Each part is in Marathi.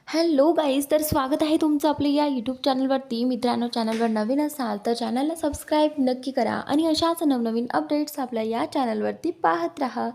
हॅलो गाईज, तर स्वागत आहे तुमचं आपल्या या यूट्यूब चॅनलवरती. मित्रांनो, चॅनलवर नवीन असाल तर चॅनलला सबस्क्राईब नक्की करा आणि अशाच नवनवीन अपडेट्स आपल्या या चॅनलवरती पाहत राहा.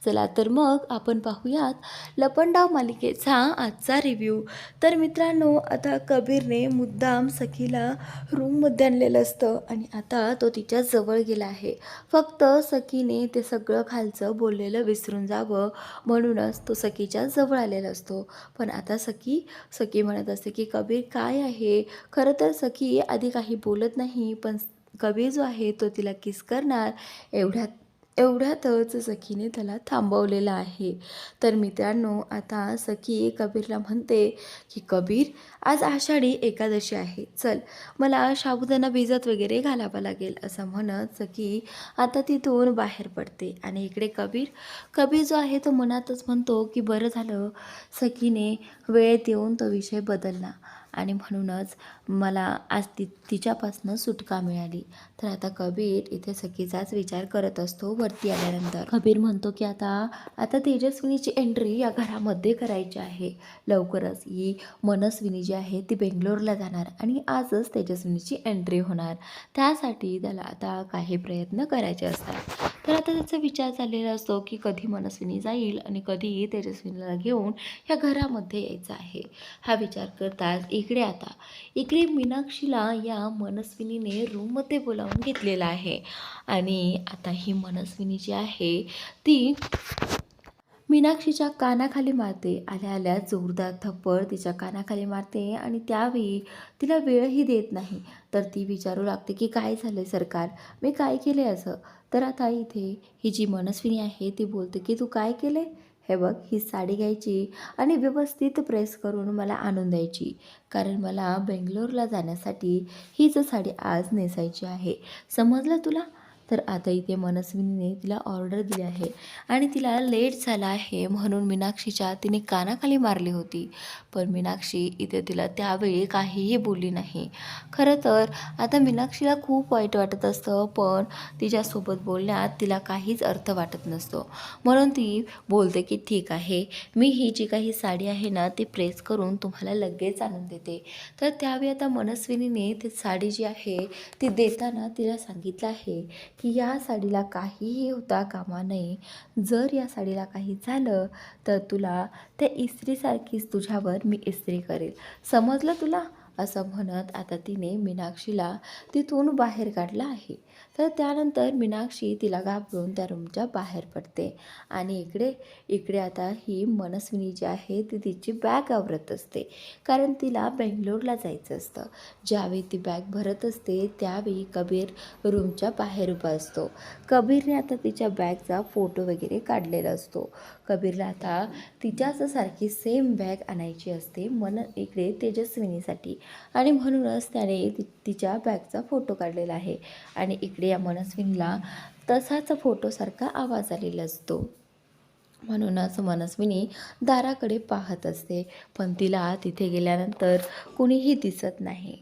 चला तर मग आपण पाहूयात लपंडाव मालिकेचा आजचा रिव्ह्यू. तर मित्रांनो, आता कबीरने मुद्दाम सखीला रूममध्ये आणलेलं असतं आणि आता तो तिच्या जवळ गेला आहे. फक्त सखीने ते सगळं खालचं बोललेलं विसरून जावं म्हणूनच तो सखीच्या जवळ आलेला असतो. पण आता सखी सखी म्हणत असते की कबीर काय आहे. खरं तर सखी आधी काही बोलत नाही, पण कबीर जो आहे तो तिला किस करणार एवढ्यातच सखीने त्याला थांबवलेलं आहे. तर मित्रांनो, आता सखी कबीरला म्हणते की कबीर, आज आषाढी एकादशी आहे, चल मला साबुदाणा भिजत वगैरे घालावं लागेल, असं म्हणत सखी आता तिथून बाहेर पडते. आणि इकडे कबीर कबीर जो आहे तो मनातच म्हणतो की बरं झालं सखीने वेळेत येऊन तो विषय बदलला आणि म्हणूनच मला आज तिच्यापासून सुटका मिळाली. तर आता कबीर इथे सखीचाच विचार करत असतो. वरती आल्यानंतर कबीर म्हणतो की आता आता तेजस्विनीची एंट्री या घरामध्ये करायची आहे. लवकरच ही मनस्विनी जी आहे ती बेंगलोरला जाणार आणि आजच तेजस्विनीची एंट्री होणार. त्यासाठी त्याला आता काही प्रयत्न करायचे असतात. तर आता त्याचा विचार चाललेला असतो की कधी मनस्विनी जाईल आणि कधी तेजस्विनीला घेऊन ह्या घरामध्ये यायचं आहे. हा विचार करताच इकडे मीनाक्षीला या मनस्विनीने रूममध्ये बोलावून घेतलेला आहे. आणि आता ही मनस्विनी जी आहे ती मीनाक्षीच्या कानाखाली मारते. आल्या आल्या जोरदार थप्पड तिच्या कानाखाली मारते आणि त्यावेळी तिला वेळही देत नाही. तर ती विचारू लागते की काय झालं सरकार, मी काय केले असं. तर आता इथे ही जी मनस्विनी आहे ती बोलते की तू काय केले, हे बघ, ही साडी घ्यायची आणि व्यवस्थित प्रेस करून मला आणून द्यायची, कारण मला बेंगलोरला जाण्यासाठी हीच साडी आज नेसायची आहे, समजलं तुला. तर आता इथे मनस्विनीने तिला ऑर्डर दिली आहे आणि तिला लेट झाला आहे म्हणून मीनाक्षीच्या तिने कानाखाली मारली होती. पण मीनाक्षी इथे तिला त्यावेळी काहीही बोलली नाही. खरं तर आता मीनाक्षीला खूप वाईट वाटत असतं, पण तिच्यासोबत बोलण्यात तिला काहीच अर्थ वाटत नसतो. म्हणून ती बोलते की ठीक आहे, मी ही जी काही साडी आहे ना ती प्रेस करून तुम्हाला लगेच आणून देते. तर त्यावेळी आता मनस्विनीने ती साडी जी आहे ती देताना तिला सांगितलं आहे की या साडीला काहीही होता कामा नये. जर या साडीला काही झालं तर तुला त्या इस्त्रीसारखीच तुझ्यावर मी इस्त्री करेल, समजलं तुला, असं म्हणत आता तिने मीनाक्षीला तिथून बाहेर काढलं आहे. तर त्यानंतर मीनाक्षी तिला घाबरून त्या रूमच्या बाहेर पडते. आणि इकडे आता ही मनस्विनी जी आहे ती तिची बॅग आवरत असते, कारण तिला बेंगलोरला जायचं असतं. ज्यावेळी ती बॅग भरत असते त्यावेळी कबीर रूमच्या बाहेर उभा असतो. कबीरने आता तिच्या बॅगचा फोटो वगैरे काढलेला असतो. कबीरला आता तिच्याच सारखी सेम बॅग आणायची असते इकडे तेजस्विनीसाठी, आणि म्हणूनच त्याने तिच्या बॅगचा फोटो काढलेला आहे. आणि इकडे या मनस्विनीला तसाच फोटोसारखा आवाज आलेला असतो. म्हणूनच मनस्विनी दाराकडे पाहत असते, पण तिला तिथे गेल्यानंतर कुणीही दिसत नाही.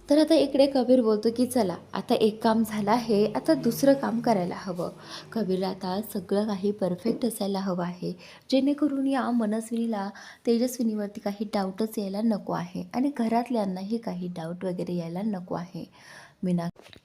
तर आता इकडे कबीर बोलतो की चला आता एक काम झालं आहे, आता दुसरं काम करायला हवं. कबीरला आता सगळं काही परफेक्ट असायला हवं आहे, जेणेकरून या मनस्विनीला तेजस्विनीवरती काही डाऊटच यायला नको आहे आणि घरातल्यांनाही काही डाऊट वगैरे यायला नको आहे.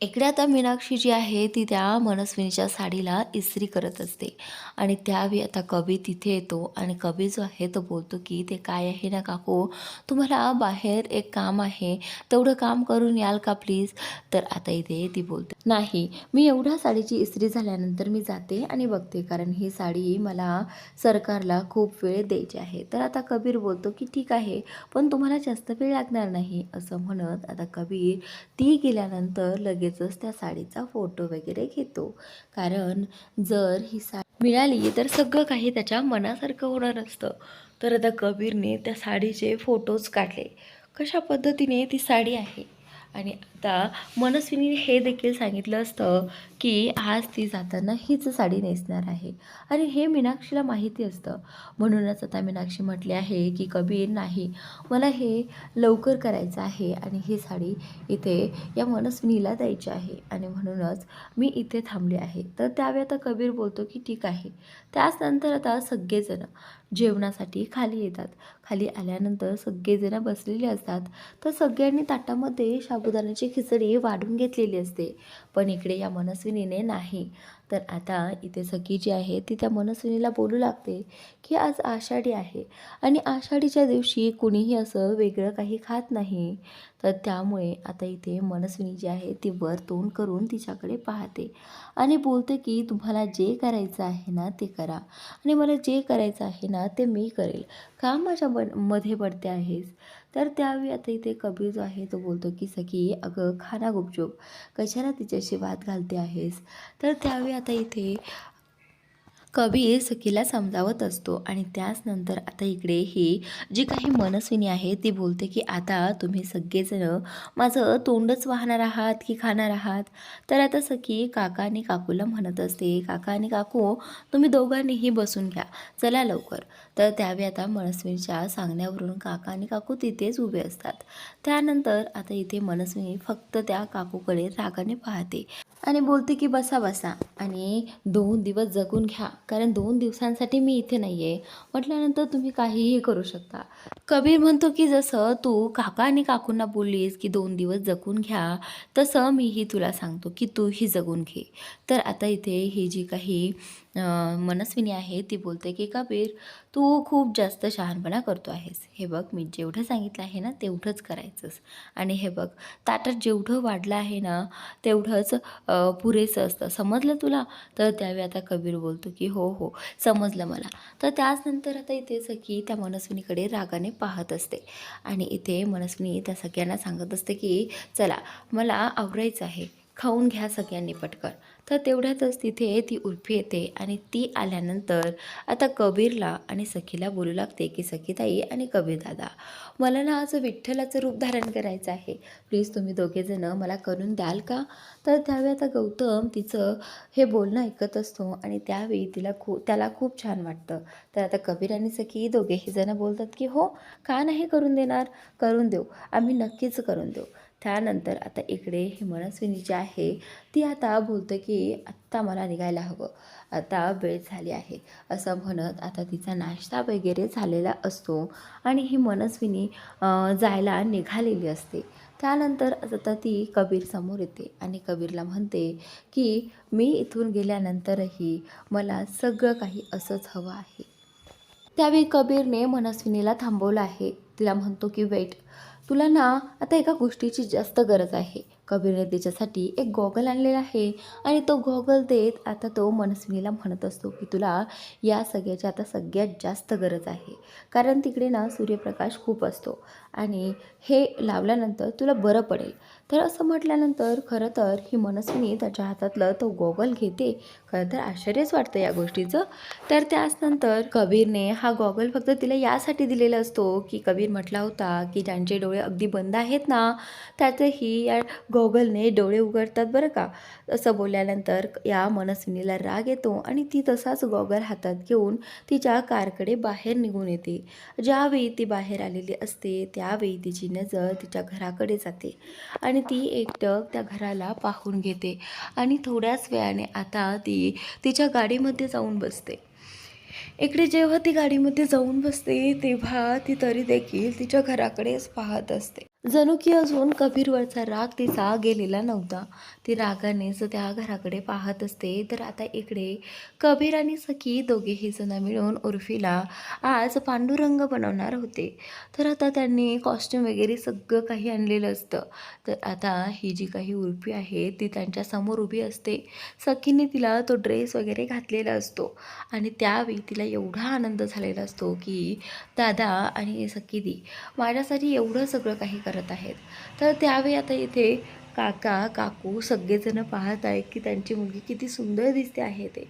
इकडे आता मीनाक्षी जी आहे ती त्या मनस्विनीच्या साडीला इस्त्री करत असते आणि त्यावेळी आता कबीर तिथे येतो आणि कबीर जो आहे तो बोलतो की ते काय आहे ना काकू, तुम्हाला बाहेर एक काम आहे, तेवढं काम करून याल का प्लीज. तर आता इथे ती बोलते नाही, मी एवढ्या साडीची इस्त्री झाल्यानंतर मी जाते आणि बघते, कारण ही साडी मला सरकारला खूप वेळ द्यायची आहे. तर आता कबीर बोलतो की ठीक आहे, पण तुम्हाला जास्त वेळ लागणार नाही, असं म्हणत आता कबीर ती गेल्यानंतर लगेचच त्या साडीचा फोटो वगैरे घेतो, कारण जर ही साडी मिळाली तर सगळं काही त्याच्या मनासारखं होणार असतं. तर आता कबीरने त्या साडीचे फोटोज काढले, कशा पद्धतीने ती साडी आहे. आणि आता मनस्विनीने हे देखील सांगितलं असतं की आज ती जाताना हीच साडी नेसणार आहे आणि हे मीनाक्षीला माहिती असतं. म्हणूनच आता मीनाक्षी म्हटली आहे की कबीर नाही, मला हे लवकर करायचं आहे आणि ही साडी इथे या मनस्विनीला द्यायची आहे आणि म्हणूनच मी इथे थांबले आहे. तर त्यावेळी आता कबीर बोलतो की ठीक आहे. त्याच नंतर आता सगळेजण जेवणासाठी खाली येतात. खाली आल्यानंतर सगळेजण बसलेले असतात. तर सगळ्यांनी ताटामध्ये साबुदाण्याची खिचडी वाढून घेतलेली असते. पण इकडे या मनस्विनीने नाही. तर आता इथे सखी जी आहे ती त्या मनस्विनीला बोलू लागते की आज आषाढी आहे आणि आषाढीच्या दिवशी कुणीही असं वेगळं काही खात नाही. तर त्यामुळे आता इथे मनस्विनी जी आहे ती वर तोंड करून तिच्याकडे पाहते आणि बोलते की तुम्हाला जे करायचं आहे ना ते करा आणि मला जे करायचं आहे ना ते मी करेल, का माझ्या मध्ये पडते आहेस. तर त्यावेळी आता इथे कबीर जो आहे तो बोलतो की सखी अगं खा ना गुपचूप, कशाला तिच्याशी वाद घालते आहेस. तर त्यावेळी आता इथे कबीर सखीला समजावत असतो आणि त्याच नंतर आता इकडे ही जी काही मनस्विनी आहे ती बोलते की आता तुम्ही सगळेजण माझं तोंडच वाहणार आहात की खाणार आहात. तर आता सखी काका आणि काकूला म्हणत असते, काका आणि काकू तुम्ही दोघांनीही बसून घ्या, चला लवकर. तर त्यावेळी आता मनस्विनीच्या सांगण्यावरून काका आणि काकू तिथेच उभे असतात. त्यानंतर आता इथे मनस्विनी फक्त त्या काकूकडे रागाने पाहते आणि बोलते की बसा बसा आणि 2 दिवस जगून घ्या, कारण 2 दिवसांसाठी मी इथे नाही आहे म्हटल्यानंतर तुम्ही काहीही करू शकता. कबीर म्हणतो की जसं तू काका आणि काकूंना बोललीस की 2 दिवस जगून घ्या, तसं मीही तुला सांगतो की तूही जगून घे. तर आता इथे ही जी काही मनस्विनी आहे ती बोलते की कबीर तू खूप जास्त शहाणपणा करतो आहेस. हे बघ मी जेवढं सांगितलं आहे ना तेवढंच करायचंस आणि हे बघ ताटात जेवढं वाढलं आहे ना तेवढंच पुरेसं असतं, समजलं तुला. तर त्यावेळी आता कबीर बोलतो की हो हो समजलं मला. तर त्याचनंतर आता इथे सखी त्या मनस्विनीकडे रागाने पाहत असते आणि इथे मनस्विनी त्या सगळ्यांना सांगत असते की चला मला आवरायचं आहे, खाऊन घ्या सगळ्यांनी पटकन. तर तेवढ्यातच तिथे ती उर्फी येते आणि ती आल्यानंतर आता कबीरला आणि सखीला बोलू लागते की सखीताई आणि कबीर दादा मला ना आज विठ्ठलाचं रूप धारण करायचं आहे, प्लीज तुम्ही दोघेजणं मला करून द्याल का. तर त्यावेळी आता गौतम तिचं हे बोलणं ऐकत असतो आणि त्यावेळी त्याला खूप छान वाटतं. तर आता कबीर आणि सखी दोघेही जण बोलतात की हो का नाही करून देणार, करून देऊ, आम्ही नक्कीच करून देऊ. त्यानंतर आता इकडे ही मनस्विनी जी आहे ती आता बोलते की आत्ता मला निघायला हवं, आता वेळ झाली आहे असं म्हणत आता तिचा नाश्ता वगैरे झालेला असतो आणि ही मनस्विनी जायला निघालेली असते. त्यानंतर आता ती कबीर समोर येते आणि कबीरला म्हणते की मी इथून गेल्यानंतरही मला सगळं काही असंच हवं आहे. त्यावेळी कबीरने मनस्विनीला थांबवलं आहे. तिला म्हणतो की वेट, तुला ना आता एका गोष्टीची जास्त गरज आहे. कबीरने तिच्यासाठी एक गॉगल आणलेला आहे आणि तो गॉगल देत आता तो मनस्विनीला म्हणत असतो की तुला या सगळ्याची आता सगळ्यात जास्त गरज आहे, कारण तिकडे ना सूर्यप्रकाश खूप असतो आणि हे लावल्यानंतर तुला बरं पडेल. तर असं म्हटल्यानंतर खरं तर ही मनस्विनी त्याच्या हातातलं तो गॉगल घेते. खरं तर आश्चर्यच वाटतं या गोष्टीचं. तर त्याचनंतर कबीरने हा गॉगल फक्त तिला यासाठी दिलेला असतो की कबीर म्हटला होता की ज्यांचे डोळे अगदी बंद आहेत ना त्यातही या गॉगलने डोळे उघडतात बरं का. असं बोलल्यानंतर या मनस्विनीला राग येतो आणि ती तसाच गॉगल हातात घेऊन तिच्या कारकडे बाहेर निघून येते. ज्यावेळी ती बाहेर आलेली असते त्यावेळी तिची नजर तिच्या घराकडे जाते आणि ती एकटक त्या घराला पाहून घेते आणि थोड्याच वेळाने आता ती तिच्या गाडीमध्ये जाऊन बसते. इकडे जेव्हा ती गाडीमध्ये जाऊन बसते तेव्हा ती तरी देखील तिच्या घराकडेच पाहत असते, जणू की अजून कबीरवरचा राग तिचा गेलेला नव्हता. ती रागानेच त्या घराकडे पाहत असते. तर आता इकडे कबीर आणि सखी दोघेही जण मिळून उर्फीला आज पांडुरंग बनवणार होते. तर आता त्यांनी कॉस्ट्यूम वगैरे सगळं काही आणलेलं असतं. तर आता ही जी काही उर्फी आहे ती त्यांच्यासमोर उभी असते. सखीने तिला तो ड्रेस वगैरे घातलेला असतो आणि त्यावेळी तिला एवढा आनंद झालेला असतो की दादा आणि सखीदी माझ्यासाठी एवढं सगळं काही करत आहेत. तर त्यावेळी आता इथे काका काकू सगळेजण पाहत आहेत की त्यांची मुलगी किती सुंदर दिसते आहे ते.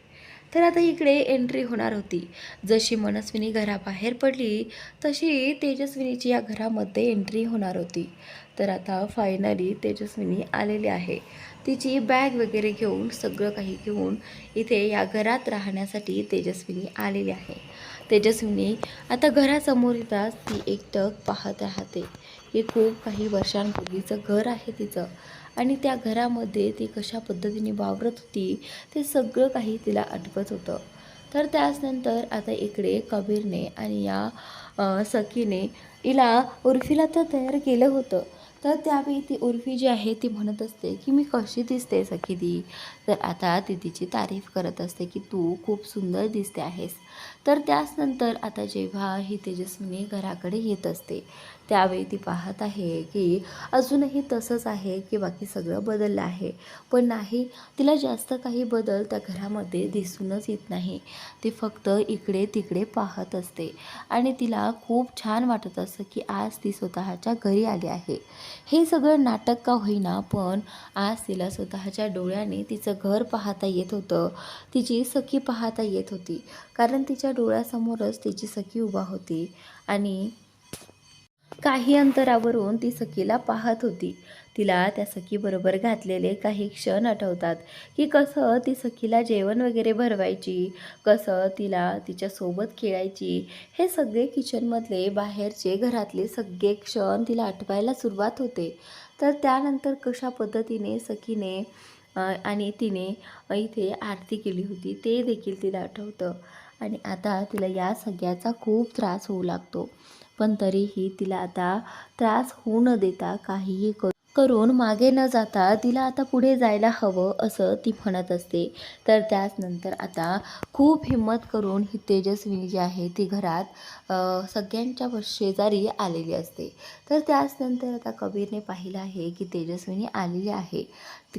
तर आता इकडे एंट्री होणार होती. जशी मनस्विनी घराबाहेर पडली तशी तेजस्विनीची या घरामध्ये एंट्री होणार होती. तर आता फायनली तेजस्विनी आलेली आहे. तिची बॅग वगैरे घेऊन सगळं काही घेऊन इथे या घरात राहण्यासाठी तेजस्विनी आलेली आहे. तेजस्विनी आता घरासमोर येताच ती एकटक पाहत राहते. हे खूप काही वर्षांपूर्वीचं घर आहे तिचं आणि त्या घरामध्ये ती कशा पद्धतीने वावरत होती ते सगळं काही तिला आठवत होतं. तर त्याचनंतर आता इकडे कबीरने आणि या सखीने हिला उर्फीला तर तयार केलं होतं. तर त्यावेळी ती उर्फी जी आहे ती म्हणत असते की मी कशी दिसते सखी दी. तर आता ती तिची तारीफ करत असते की तू खूप सुंदर दिसते आहेस. तर त्याचनंतर आता जेव्हा ही तेजस्विनी घराकडे येत असते त्यावेळी ती पाहत आहे की अजूनही तसंच आहे की बाकी सगळं बदललं आहे. पण नाही, तिला जास्त काही बदल त्या घरामध्ये दिसूनच येत नाही. ती फक्त इकडे तिकडे पाहत असते आणि तिला खूप छान वाटत असतं की आज ती स्वतःच्या घरी आली आहे. हे सगळं नाटक का होईना पण आज तिला स्वतःच्या डोळ्याने तिचं घर पाहता येत होतं. तिची सखी पाहता येत होती. कारण तिच्या डोळ्यासमोरच तिची सखी उभा होती आणि काही अंतरावरून ती सखीला पाहत होती. तिला त्या सखीबरोबर घातलेले काही क्षण आठवतात की कसं ती सखीला जेवण वगैरे भरवायची, कसं तिला तिच्यासोबत खेळायची. हे सगळे किचनमधले, बाहेरचे, घरातले सगळे क्षण तिला आठवायला सुरुवात होते. तर त्यानंतर कशा पद्धतीने सखीने आणि तिने इथे आरती केली होती ते देखील तिला आठवतं. आणि आता तिला या सगळ्याचा खूप त्रास होऊ लागतो. पण तरीही तिला आता त्रास होऊ न देता काहीही करून मागे न जाता तिला आता पुढे जायला हवं असं ती म्हणत असते. तर त्याचनंतर आता खूप हिंमत करून ही तेजस्विनी जी आहे ती घरात सगळ्यांच्या शेजारी आलेली असते. तर त्याचनंतर आता कबीरने पाहिलं आहे की तेजस्विनी आलेली आहे.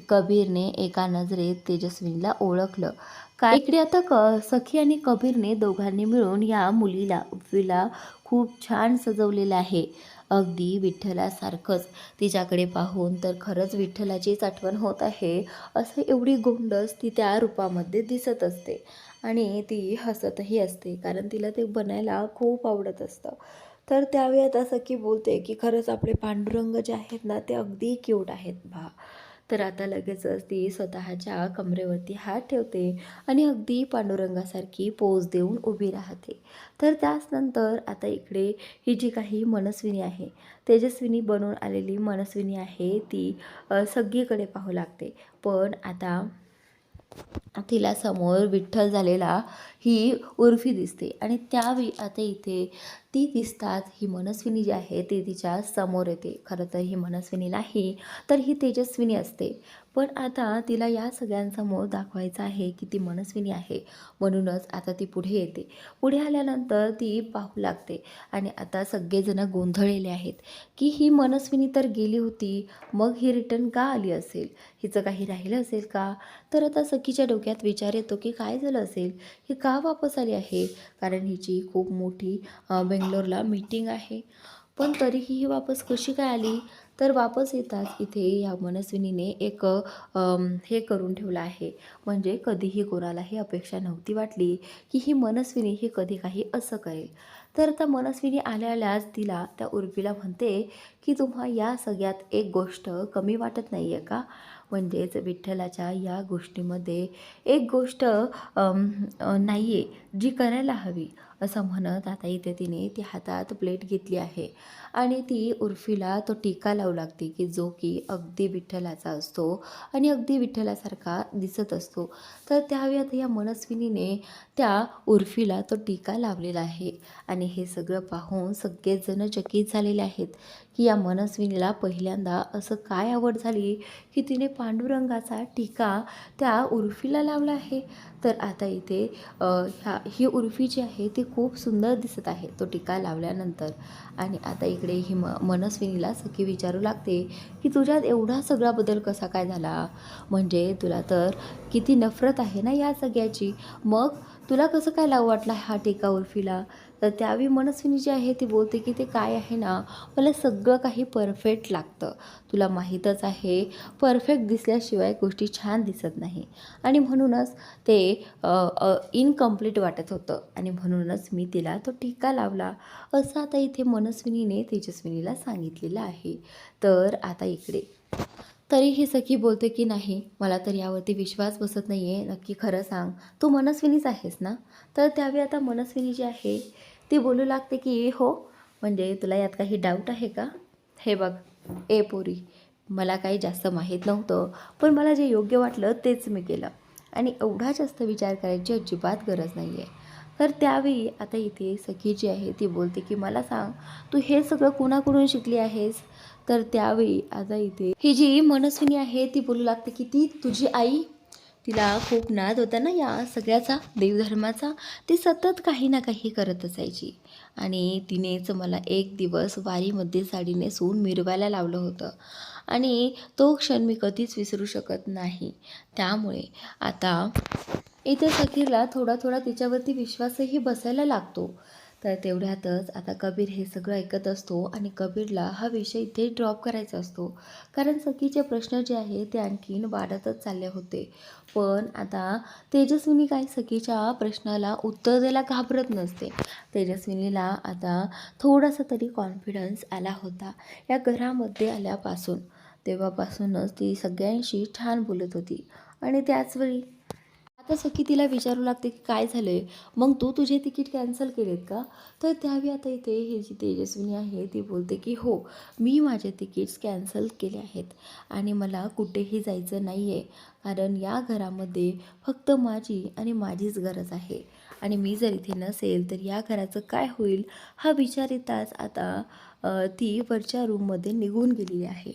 कबीरने एका नजरेत तेजस्विनीला ओळखलं. काय इकडे आता सखी आणि कबीरने दोघांनी मिळून या मुलीला उर्फीला खूप छान सजवलेलं आहे. अगदी विठ्ठलासारखंच. तिच्याकडे पाहून तर खरंच विठ्ठलाचीच आठवण होत आहे. असं एवढी गोंडस ती त्या रूपामध्ये दिसत असते आणि ती हसतही असते कारण तिला ते बनायला खूप आवडत असतं. तर त्यावेळी आता सखी बोलते की खरंच आपले पांडुरंग जे आहेत ना ते अगदी क्यूट आहेत बा. तर आता लगेचच ती स्वतःच्या कमरेवरती हात ठेवते आणि अगदी पांडुरंगासारखी पोज देऊन उभी राहते. तर त्याचनंतर आता इकडे ही जी काही मनस्विनी आहे, तेजस्विनी बनून आलेली मनस्विनी आहे ती सगळीकडे पाहू लागते. पण आता तिला समोर विठ्ठल झालेला ही उर्फी दिसते आणि त्यावेळी आता इथे ती दिसतात ही मनस्विनी जी आहे ती तिच्या समोर येते. खरं तर ही मनस्विनी नाही तर ही तेजस्विनी असते. पण आता तिला या सगळ्यांसमोर दाखवायचं आहे की ती मनस्विनी आहे. म्हणूनच आता ती पुढे येते. पुढे आल्यानंतर ती पाहू लागते आणि आता सगळेजण गोंधळलेले आहेत की ही मनस्विनी तर गेली होती, मग ही रिटर्न का आली असेल? हिचं काही राहिलं असेल का? तर आता सखीच्या डोक्यात विचार येतो की काय झालं असेल, ही का वापस आली आहे. कारण हिची खूप मोठी बेंगलोरला मीटिंग आहे. पण तरीही ही वापस कशी काय आली. तर वापस येताच इथे या मनस्विनीने एक हे करून ठेवलं आहे. म्हणजे कधीही कोणालाही अपेक्षा नव्हती वाटली की ही मनस्विनी ही कधी काही असं करेल. तर आता मनस्विनी आल्या आल्याच तिला त्या उर्फीला म्हणते की तुम्हा या सगळ्यात एक गोष्ट कमी वाटत नाही आहे का. म्हणजेच विठ्ठलाच्या या गोष्टीमध्ये एक गोष्ट नाही आहे जी करायला हवी असं म्हणत आता इथे तिने ती हातात प्लेट घेतली आहे आणि ती उर्फीला तो टीका लावू लागते की जो की अगदी विठ्ठलाचा असतो आणि अगदी विठ्ठलासारखा दिसत असतो. तर त्यावेळी आता या मनस्विनीने त्या उर्फीला तो टीका लावलेला आहे आणि हे सगळं पाहून सगळेजण चकित झालेले आहेत की या मनस्विनीला पहिल्यांदा असं काय आवड झाली की तिने पांडुरंगाचा टीका त्या उर्फीला लावला आहे. तर आता इथे ही उर्फी जी आहे ती खूप सुंदर दिसत आहे तो टीका लावल्यानंतर. आणि आता इकडे ही मनस्विनीला सखी विचारू लागते की तुझ्यात एवढा सगळा बदल कसा काय झाला. म्हणजे तुला तर किती नफरत आहे ना या सगळ्याची, मग तुला कसं काय लावू वाटला हा टीका उर्फीला. तर त्यावेळी मनस्विनी जी आहे ती बोलते की ते काय आहे ना, मला सगळं काही परफेक्ट लागतं. तुला माहीतच आहे परफेक्ट दिसल्याशिवाय गोष्टी छान दिसत नाही आणि म्हणूनच ते इनकम्प्लीट वाटत होतं आणि म्हणूनच मी तिला तो टीका लावला असं आता इथे मनस्विनीने तेजस्विनीला सांगितलेलं आहे. तर आता इकडे तरीही सखी बोलते की नाही मला तर यावरती विश्वास बसत नाही आहे, नक्की खरं सांग तू मनस्विनीच आहेस ना. तर त्यावेळी आता मनस्विनी जी आहे ती बोलू लागते की हो, म्हणजे तुला यात काही डाऊट आहे का. हे बघ ए पोरी, मला काही जास्त माहीत नव्हतं पण मला जे योग्य वाटलं तेच मी केलं आणि एवढा जास्त विचार करायची अजिबात गरज नाही आहे. तर त्यावेळी आता इथे सखी जी आहे ती बोलते की मला सांग, तू हे सगळं कोणाकडून शिकली आहेस? तर त्यावेळी आता इथे ही जी मनस्विनी आहे ती बोलू लागते की ती तुझी आई. तिला खूप नाद होता ना या सगळ्याचा, देवधर्माचा. ती सतत काही ना काही करत असायची आणि तिनेच मला एक दिवस वारीमध्ये साडी नेसून मिरवायला लावलं होतं आणि तो क्षण मी कधीच विसरू शकत नाही. त्यामुळे आता इथे सखीला थोडा थोडा तिच्यावरती विश्वासही बसायला लागतो. तर तेवढ्यातच आता कबीर हे सगळं ऐकत असतो आणि कबीरला हा विषय इथे ड्रॉप करायचा असतो. कारण सखीचे प्रश्न जे आहे ते आणखीन वाढतच चालले होते. पण आता तेजस्विनी काही सखीच्या प्रश्नाला उत्तर द्यायला घाबरत नसते. तेजस्विनीला आता थोडासा तरी कॉन्फिडन्स आला होता या घरामध्ये आल्यापासून. तेव्हापासूनच ती सगळ्यांशी छान बोलत होती आणि त्याचवेळी आता सखी तिला विचारू लागते की काय झालं आहे, मग तू तुझे तिकीट कॅन्सल केलेत का? तर त्यावेळी आता इथे ही जी तेजस्विनी आहे ती बोलते की हो, मी माझे तिकीट्स कॅन्सल केले आहेत आणि मला कुठेही जायचं नाही आहे. कारण या घरामध्ये फक्त माझी आणि माझीच गरज आहे आणि मी जर इथे नसेल तर या घराचं काय होईल हा विचार येताच आता ती वरच्या रूममध्ये निघून गेलेली आहे.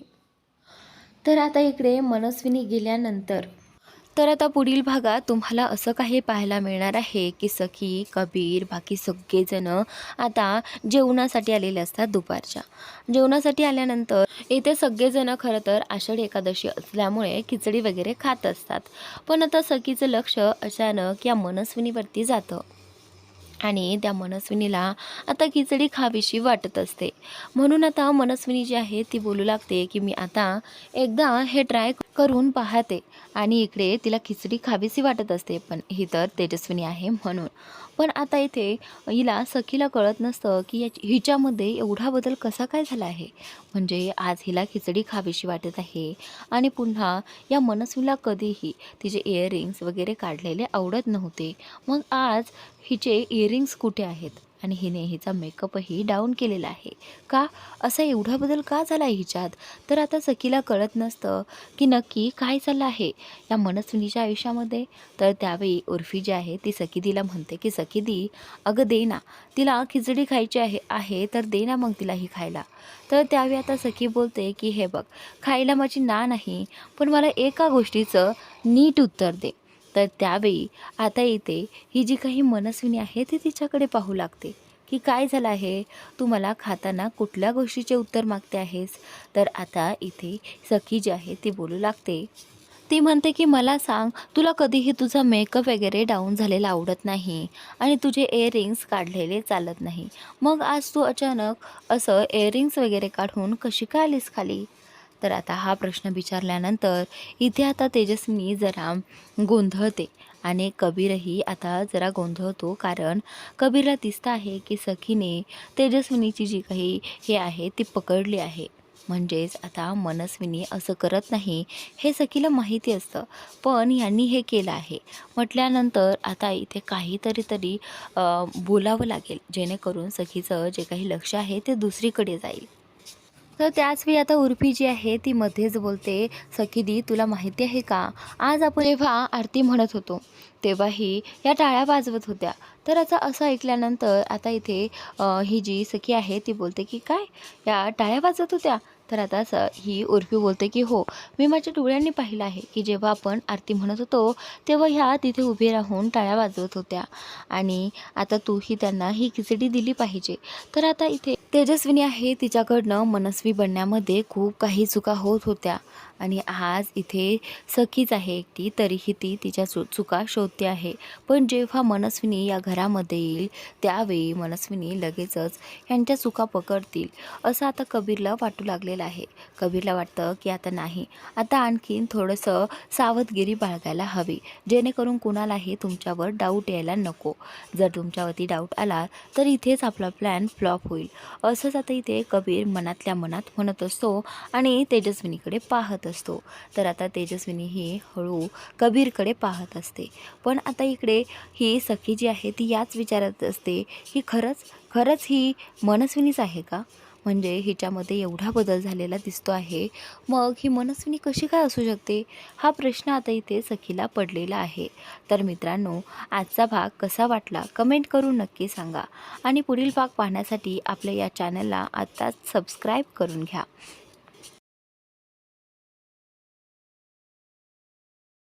तर आता इकडे मनस्विनी गेल्यानंतर तर आता पुढील भागात तुम्हाला असं काही पाहायला मिळणार आहे की सखी, कबीर, बाकी सगळेजणं आता जेवणासाठी आलेले असतात दुपारच्या. जेवणासाठी आल्यानंतर इथे सगळेजणं खरं तर आषाढी एकादशी असल्यामुळे खिचडी वगैरे खात असतात. पण आता सखीचं लक्ष अचानक या मनस्विनीवरती जातं आणि त्या मनस्विनीला आता खिचडी खावीशी वाटत असते. म्हणून आता मनस्विनी जी आहे ती बोलू लागते की मी आता एकदा हे ट्राय करून पाहते आणि इकडे तिला खिचडी खावीशी वाटत असते. पण ही तर तेजस्विनी आहे म्हणून. पण आता इथे हिला सखीला कळत नसतं की हिच्यामध्ये एवढा बदल कसा काय झाला आहे. म्हणजे आज हिला खिचडी खावीशी वाटत आहे आणि पुन्हा या मनस्विनीला कधीही तिचे इयरिंग्स वगैरे काढलेले आवडत नव्हते. मग आज हिचे इयरिंग्स कुठे आहेत आणि हिने हिचा मेकअपही डाऊन केलेला आहे का? असा एवढा बदल का झाला आहे हिच्यात? तर आता सखीला कळत नसतं की नक्की काय चाललं आहे या मनस्विनीच्या आयुष्यामध्ये. तर त्यावेळी उर्फी जी आहे ती सखीदीला म्हणते की सखीदी, अगं दे ना, तिला खिचडी खायची आहे तर दे ना मग तिला ही खायला. तर त्यावेळी आता सखी बोलते की हे बघ, खायला माझी ना नाही, पण मला एका गोष्टीचं नीट उत्तर दे. तर त्यावेळी आता इथे ही जी काही मनस्विनी आहे ती तिच्याकडे पाहू लागते की काय झालं आहे, तू मला खाताना कुठल्या गोष्टीचे उत्तर मागते आहेस? तर आता इथे सखी जी आहे ती बोलू लागते. ती म्हणते की मला सांग, तुला कधीही तुझा मेकअप वगैरे डाऊन झालेला आवडत नाही आणि तुझे इयरिंग्स काढलेले चालत नाही. मग आज तू अचानक असं इयरिंग्स वगैरे काढून कशी काय आलीस खाली? तर आता हा प्रश्न विचारल्यानंतर इथे आता तेजस्विनी जरा गोंधळते आणि कबीरही आता जरा गोंधळतो. कारण कबीरला दिसतं आहे की सखीने तेजस्विनीची जी काही हे आहे ती पकडली आहे. म्हणजेच आता मनस्विनी असं करत नाही हे सखीला माहिती असतं, पण यांनी हे केलं आहे म्हटल्यानंतर आता इथे काहीतरी तरी बोलावं लागेल जेणेकरून सखीचं जे काही लक्ष आहे ते दुसरीकडे जाईल. तर त्याचवेळी आता उर्फी जी आहे ती मध्येच बोलते, सखीदी तुला माहिती आहे का, आज आपण जेव्हा आरती म्हणत होतो तेव्हाही या टाळ्या वाजवत होत्या. तर आता असं ऐकल्यानंतर आता इथे ही जी सखी आहे ती बोलते की काय, या टाळ्या वाजवत होत्या? तर आता ही उर्फी बोलते की हो, मी माझ्या डोळ्यांनी पाहिलं आहे की जेव्हा आपण आरती म्हणत होतो तेव्हा ह्या तिथे उभे राहून टाळ्या वाजवत होत्या आणि आता तूही त्यांना ही खिचडी दिली पाहिजे. तर आता इथे तेजस्विनी आहे तिच्याकडनं मनस्वी बनण्यामध्ये खूप काही चुका होत होत्या आणि आज इथे सखीच आहे एकटी तरीही ती तिच्या चुका शोधते आहे. पण जेव्हा मनस्विनी या घरामध्ये येईल त्यावेळी मनस्विनी लगेचच यांच्या चुका पकडतील असं आता कबीरला वाटू लागलेलं आहे. कबीरला वाटतं की आता नाही, आता आणखीन थोडंसं सावधगिरी बाळगायला हवी जेणेकरून कुणालाही तुमच्यावर डाऊट यायला नको. जर तुमच्यावरती डाऊट आला तर इथेच आपला प्लॅन फ्लॉप होईल असंच आता इथे कबीर मनातल्या मनात म्हणत असतो आणि तेजस्विनीकडे पाहत असतो. तर आता तेजस्विनी ही हळू कबीरकडे पाहत असते. पण आता इकडे ही सखी जी आहे ती याच विचारात असते की खरंच खरंच ही मनस्विनीच आहे का? म्हणजे हिच्यामध्ये एवढा बदल झालेला दिसतो आहे. मग ही मनस्विनी कशी काय असू शकते, हा प्रश्न आता इथे सखीला पडलेला आहे. तर मित्रांनो, आजचा भाग कसा वाटला कमेंट करून नक्की सांगा आणि पुढील भाग पाहण्यासाठी आपल्या या चॅनलला आत्ताच सबस्क्राईब करून घ्या.